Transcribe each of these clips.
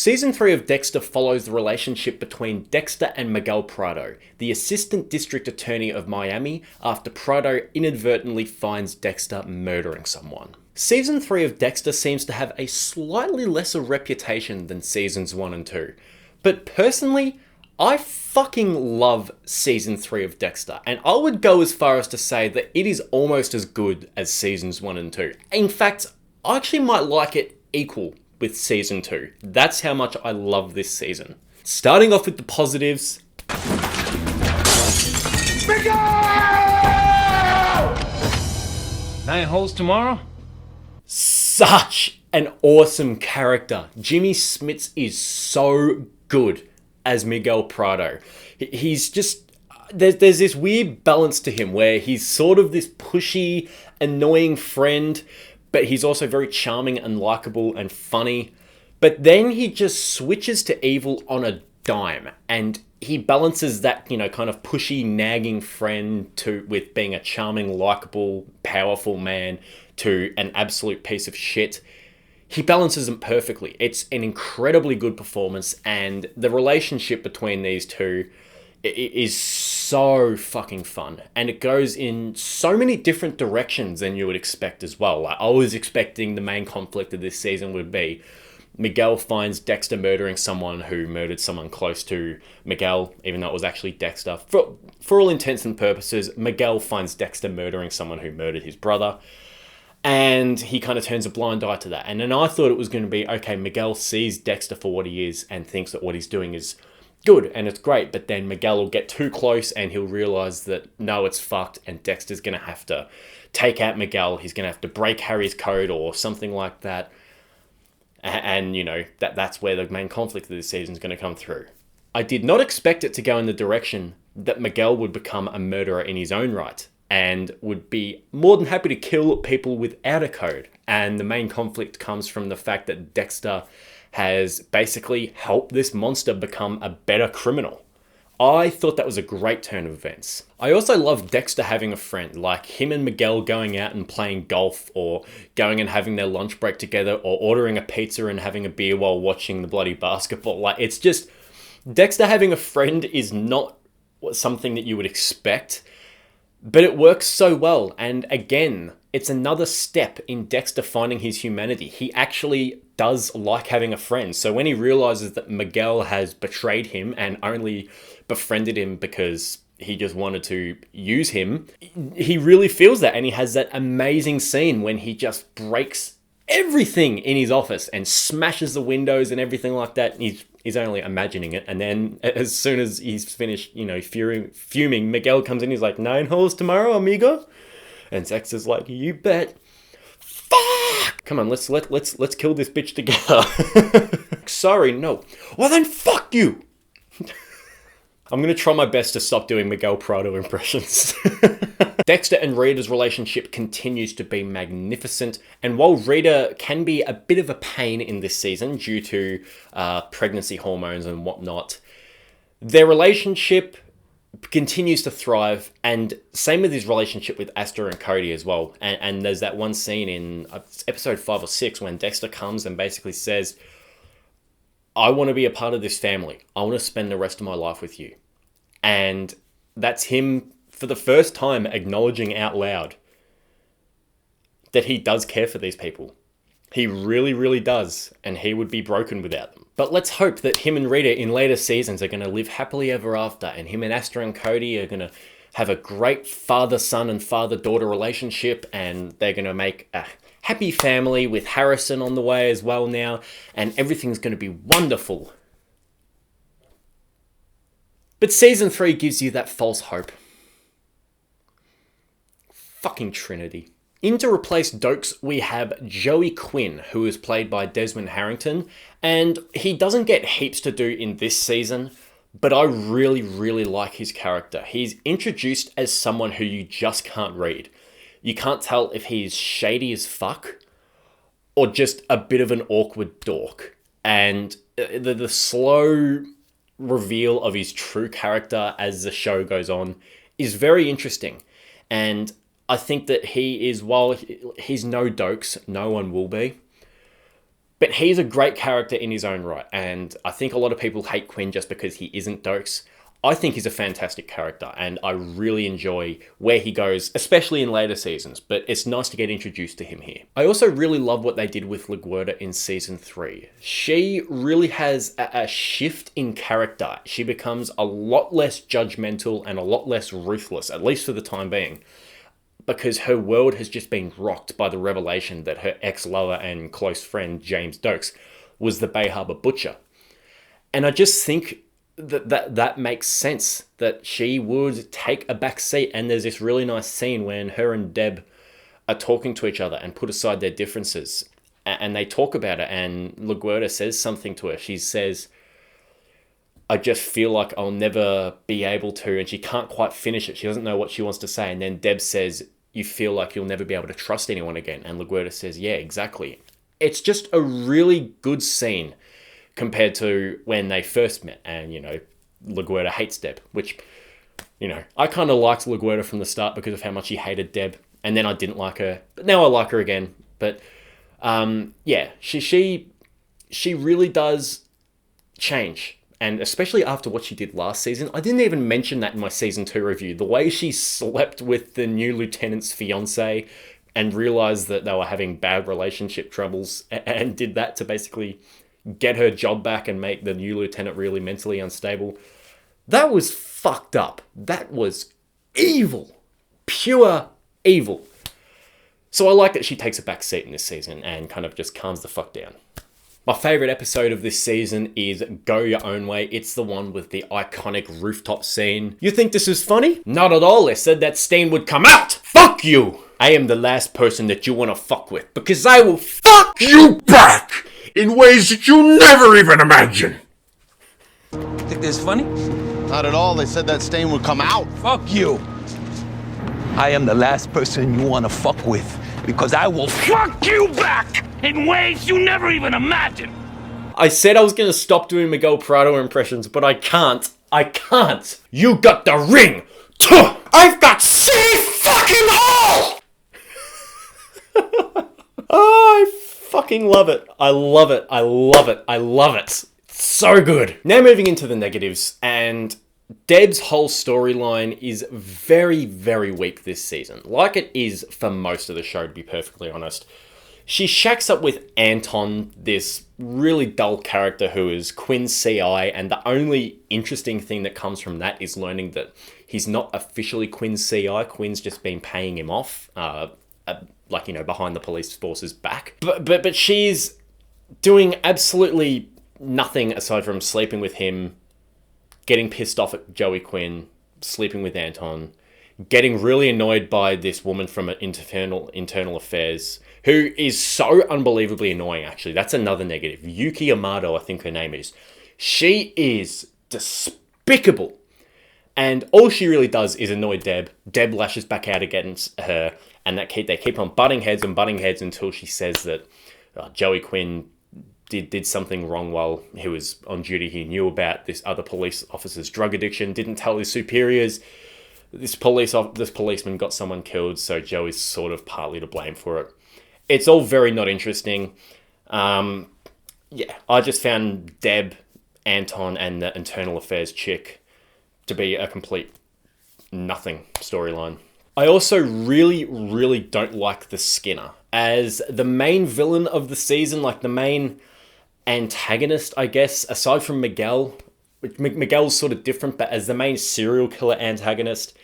Season 3 of Dexter follows the relationship between Dexter and Miguel Prado, the assistant district attorney of Miami, after Prado inadvertently finds Dexter murdering someone. Season 3 of Dexter seems to have a slightly lesser reputation than Seasons 1 and 2, but personally, I fucking love Season 3 of Dexter, and I would go as far as to say that it is almost as good as Seasons 1 and 2. In fact, I actually might like it equal with Season 2. That's how much I love this season. Starting off with the positives. Miguel! 9 holes tomorrow? Such an awesome character. Jimmy Smits is so good as Miguel Prado. He's just... There's this weird balance to him where he's sort of this pushy, annoying friend, but he's also very charming and likable and funny. But then he just switches to evil on a dime, and he balances that, kind of pushy, nagging friend with being a charming, likable, powerful man to an absolute piece of shit. He balances them perfectly. It's an incredibly good performance, and the relationship between these two is so fucking fun, and it goes in so many different directions than you would expect as well. Like, I was expecting the main conflict of this season would be Miguel finds Dexter murdering someone who murdered someone close to Miguel, even though it was actually Dexter. For all intents and purposes, Miguel finds Dexter murdering someone who murdered his brother, and he kind of turns a blind eye to that. And then I thought it was going to be, okay, Miguel sees Dexter for what he is and thinks that what he's doing is good and it's great, but then Miguel will get too close and he'll realize that no, it's fucked, and Dexter's going to have to take out Miguel. He's going to have to break Harry's code or something like that. And, that's where the main conflict of this season is going to come through. I did not expect it to go in the direction that Miguel would become a murderer in his own right and would be more than happy to kill people without a code. And the main conflict comes from the fact that Dexter has basically helped this monster become a better criminal. I thought that was a great turn of events. I also love Dexter having a friend, like him and Miguel going out and playing golf, or going and having their lunch break together, or ordering a pizza and having a beer while watching the bloody basketball. Like, it's just, Dexter having a friend is not something that you would expect, but it works so well. And again, it's another step in Dexter finding his humanity. He actually does like having a friend. So when he realizes that Miguel has betrayed him and only befriended him because he just wanted to use him, he really feels that. And he has that amazing scene when he just breaks everything in his office and smashes the windows and everything like that. He's only imagining it. And then as soon as he's finished, fuming, Miguel comes in. He's like, 9 holes tomorrow, amigo? And Dexter's like, you bet. Fuck! Come on, let's kill this bitch together. Sorry, no. Well then, fuck you! I'm going to try my best to stop doing Miguel Prado impressions. Dexter and Rita's relationship continues to be magnificent, and while Rita can be a bit of a pain in this season due to pregnancy hormones and whatnot, their relationship continues to thrive, and same with his relationship with Asta and Cody as well. And there's that one scene in episode 5 or 6 when Dexter comes and basically says, I want to be a part of this family. I want to spend the rest of my life with you. And that's him, for the first time, acknowledging out loud that he does care for these people. He really, really does. And he would be broken without them. But let's hope that him and Rita in later seasons are going to live happily ever after. And him and Asta and Cody are going to have a great father-son and father-daughter relationship. And they're going to make a happy family with Harrison on the way as well now. And everything's going to be wonderful. But season 3 gives you that false hope. Fucking Trinity. In to replace Dokes, we have Joey Quinn, who is played by Desmond Harrington, and he doesn't get heaps to do in this season, but I really, really like his character. He's introduced as someone who you just can't read. You can't tell if he's shady as fuck or just a bit of an awkward dork. And the slow reveal of his true character as the show goes on is very interesting. And I think that he is, while he's no Dokes, no one will be, But he's a great character in his own right, and I think a lot of people hate Quinn just because he isn't Dokes. I think he's a fantastic character, and I really enjoy where he goes, especially in later seasons, but it's nice to get introduced to him here. I also really love what they did with LaGuerta in Season 3. She really has a shift in character. She becomes a lot less judgmental and a lot less ruthless, at least for the time being, because her world has just been rocked by the revelation that her ex-lover and close friend, James Dokes, was the Bay Harbor Butcher. And I just think that makes sense, that she would take a back seat. And there's this really nice scene when her and Deb are talking to each other and put aside their differences, and they talk about it, and LaGuerta says something to her. She says, I just feel like I'll never be able to, and she can't quite finish it. She doesn't know what she wants to say. And then Deb says, you feel like you'll never be able to trust anyone again. And LaGuerta says, yeah, exactly. It's just a really good scene compared to when they first met. And, LaGuerta hates Deb, which, I kind of liked LaGuerta from the start because of how much he hated Deb. And then I didn't like her, but now I like her again. But, she really does change. And especially after what she did last season. I didn't even mention that in my Season 2 review. The way she slept with the new lieutenant's fiancé and realised that they were having bad relationship troubles, and did that to basically get her job back and make the new lieutenant really mentally unstable. That was fucked up. That was evil. Pure evil. So I like that she takes a back seat in this season and kind of just calms the fuck down. My favourite episode of this season is Go Your Own Way. It's the one with the iconic rooftop scene. You think this is funny? Not at all. I said that stain would come out. Fuck you! I am the last person that you want to fuck with, because I will fuck you back in ways that you never even imagine. Think this is funny? Not at all. They said that stain would come out. Fuck you! I am the last person you want to fuck with, because I will fuck you back in ways you never even imagined. I said I was going to stop doing Miguel Prado impressions, but I can't. I can't. You got the ring. Tuh! I've got City fucking Hall! Oh, I fucking love it. I love it. I love it. I love it. It's so good. Now moving into the negatives, and Deb's whole storyline is very, very weak this season. Like it is for most of the show, to be perfectly honest. She shacks up with Anton, this really dull character who is Quinn's CI, and the only interesting thing that comes from that is learning that he's not officially Quinn's CI. Quinn's just been paying him off, behind the police force's back. But she's doing absolutely nothing aside from sleeping with him, getting pissed off at Joey Quinn, sleeping with Anton, getting really annoyed by this woman from internal affairs, who is so unbelievably annoying, actually. That's another negative. Yuki Amado, I think her name is. She is despicable. And all she really does is annoy Deb. Deb lashes back out against her, and they keep on butting heads until she says that Joey Quinn did something wrong while he was on duty. He knew about this other police officer's drug addiction, didn't tell his superiors. This policeman got someone killed, so Joey's sort of partly to blame for it. It's all very not interesting. I just found Deb, Anton, and the internal affairs chick to be a complete nothing storyline. I also really, really don't like the Skinner as the main villain of the season, like the main antagonist, I guess, aside from Miguel. Miguel's sort of different, but as the main serial killer antagonist,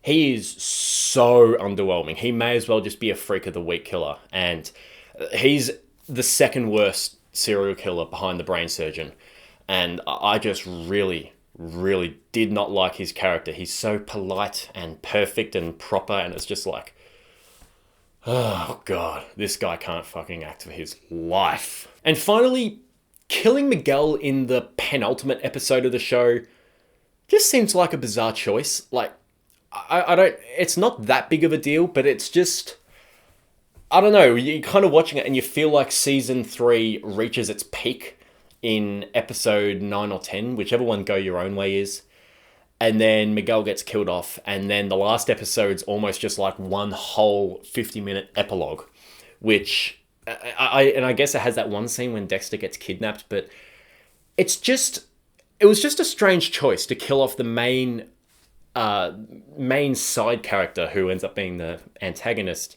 he is so underwhelming. He may as well just be a Freak of the Week killer. And he's the second worst serial killer behind the brain surgeon. And I just really, really did not like his character. He's so polite and perfect and proper. And it's just like, oh God, this guy can't fucking act for his life. And finally, killing Miguel in the penultimate episode of the show just seems like a bizarre choice. Like, I don't, it's not that big of a deal, but it's just, I don't know, you're kind of watching it and you feel like season 3 reaches its peak in episode 9 or 10, whichever one Go Your Own Way is. And then Miguel gets killed off, and then the last episode's almost just like one whole 50-minute epilogue, which I guess it has that one scene when Dexter gets kidnapped, but it was just a strange choice to kill off the main side character who ends up being the antagonist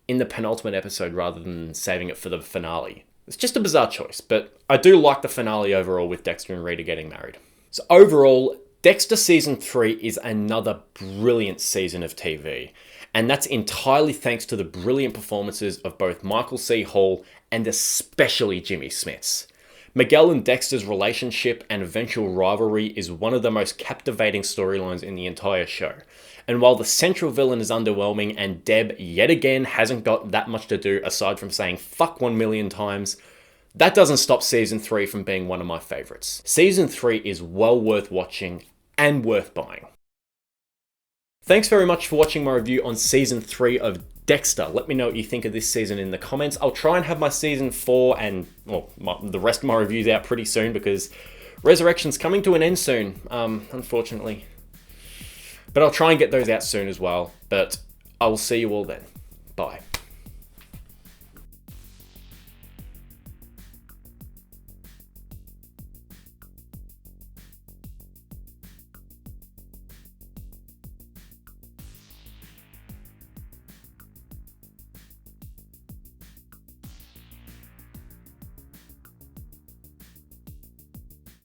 in the penultimate episode rather than saving it for the finale. It's just a bizarre choice, but I do like the finale overall with Dexter and Rita getting married. So overall, Dexter Season 3 is another brilliant season of TV, and that's entirely thanks to the brilliant performances of both Michael C. Hall and especially Jimmy Smits. Miguel and Dexter's relationship and eventual rivalry is one of the most captivating storylines in the entire show. And while the central villain is underwhelming and Deb yet again hasn't got that much to do aside from saying fuck 1 million times, that doesn't stop Season 3 from being one of my favourites. Season 3 is well worth watching and worth buying. Thanks very much for watching my review on Season 3 of Dexter. Let me know what you think of this season in the comments. I'll try and have my Season 4 and the rest of my reviews out pretty soon because Resurrection's coming to an end soon, unfortunately. But I'll try and get those out soon as well. But I will see you all then. Bye.